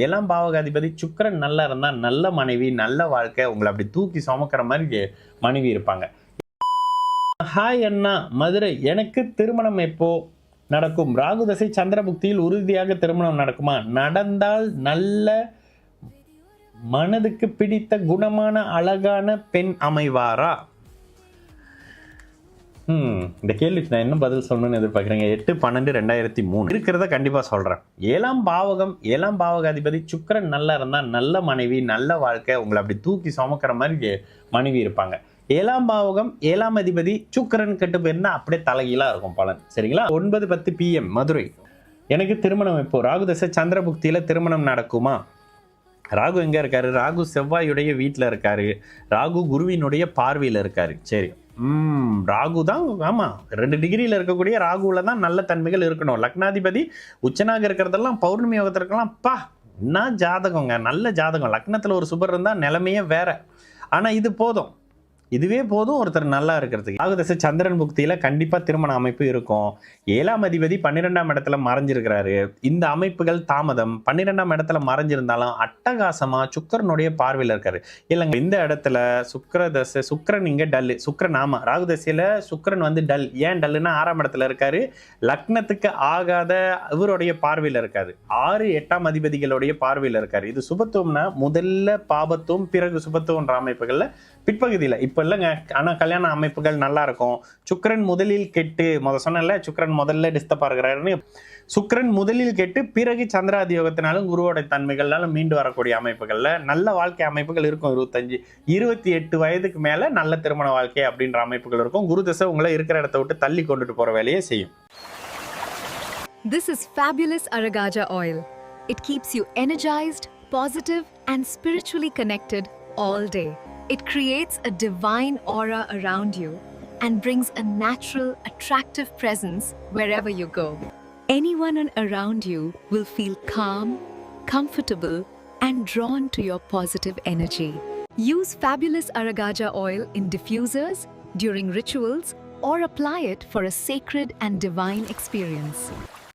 ஏழாம் பாவகாதிபதி சுக்கிரன் நல்லா இருந்தா நல்ல மனைவி, நல்ல வாழ்க்கை, உங்களை அப்படி தூக்கி சுமக்கிற மாதிரி மனைவி இருப்பாங்க. ஹாய் அண்ணா மதுரை, எனக்கு திருமணம் எப்போ நடக்கும்? ராகு தசை சந்திரபுக்தியில் உறுதியாக திருமணம் நடக்குமா? நடந்தால் நல்ல மனதுக்கு பிடித்த குணமான அழகான பெண் அமைவாரா? இந்த கேள்விக்கு நான் என்ன பதில் சொல்லணும்னு எதிர்பார்க்குறேங்க. 8/12/2003 இருக்கிறத கண்டிப்பாக சொல்கிறேன். ஏழாம் பாவகாதிபதி சுக்கிரன் நல்லா இருந்தால் நல்ல மனைவி, நல்ல வாழ்க்கை, உங்களை அப்படி தூக்கி சுமக்கிற மாதிரி மனைவி இருப்பாங்க. 7ஆம் பாவகம் 7ஆம் அதிபதி சுக்கிரன் கெட்டு போயிருந்தா அப்படியே தலைகீழாக இருக்கும் பலன். சரிங்களா? 9:10 PM மதுரை, எனக்கு திருமணம் எப்போ? ராகு தசை சந்திரபுக்தியில் திருமணம் நடக்குமா? ராகு எங்கே இருக்காரு? ராகு செவ்வாயுடைய வீட்டில் இருக்காரு. ராகு குருவினுடைய பார்வையில் இருக்காரு. சரி, ராகு தான். ஆமாம், 2 டிகிரியில் இருக்கக்கூடிய ராகுவில் தான் நல்ல தன்மைகள் இருக்கணும். லக்னாதிபதி உச்சனாக இருக்கிறதெல்லாம் பௌர்ணமி யோகத்திற்கெல்லாம் என்ன ஜாதகங்க, நல்ல ஜாதகம். லக்னத்தில் ஒரு சுபர் இருந்தால் நிலைமையே வேற. ஆனால் இது போதும், இதுவே போதும் ஒருத்தர் நல்லா இருக்கிறதுக்கு. ராகுதசை சந்திரன் புக்தியில் கண்டிப்பாக திருமண அமைப்பு இருக்கும். 7ஆம் அதிபதி 12ஆம் இடத்துல மறைஞ்சிருக்கிறாரு. இந்த அமைப்புகள் தாமதம். 12ஆம் இடத்துல மறைஞ்சிருந்தாலும் அட்டகாசமாக சுக்கிரனுடைய பார்வையில் இருக்காரு. இல்லைங்க, இந்த இடத்துல சுக்கிரன் இங்கே டல்லு. சுக்கிரன் ஆமாம், ராகுதசையில் சுக்கிரன் வந்து டல். ஏன் டல்லுன்னா 6ஆம் இடத்துல இருக்காரு. லக்னத்துக்கு ஆகாத இவருடைய பார்வையில் இருக்காரு. 6, 8ஆம் அதிபதிகளுடைய பார்வையில் இருக்காரு. இது சுபத்துவம்னா முதல்ல பாபத்துவம், பிறகு சுபத்துவன்ற அமைப்புகளில் பிற்பகுதியில் இப்போ இல்லைங்க. ஆனால் கல்யாண அமைப்புகள் நல்லா இருக்கும். சுக்கிரன் முதலில் கெட்டு, சொன்னல சுக்கிரன் முதல்ல டிஸ்டர்ப் ஆகிறாருன்னு. சுக்கிரன் முதலில் கெட்டு பிறகு சந்திராதி யோகத்தினாலும் குருவோட தன்மைகள்னாலும் மீண்டு வரக்கூடிய அமைப்புகளில் நல்ல வாழ்க்கை அமைப்புகள் இருக்கும். 28 வயதுக்கு மேலே நல்ல திருமண வாழ்க்கை அப்படின்ற அமைப்புகள் இருக்கும். குரு தசை உங்களை இருக்கிற இடத்த விட்டு தள்ளி கொண்டுட்டு போகிற வேலையை செய்யும். This is fabulous Aragaja oil. It keeps you energized, positive and spiritually connected all day. It creates a divine aura around you and brings a natural, attractive presence wherever you go. Anyone around you will feel calm, comfortable, and drawn to your positive energy. Use fabulous Aragaja oil in diffusers, during rituals, or apply it for a sacred and divine experience.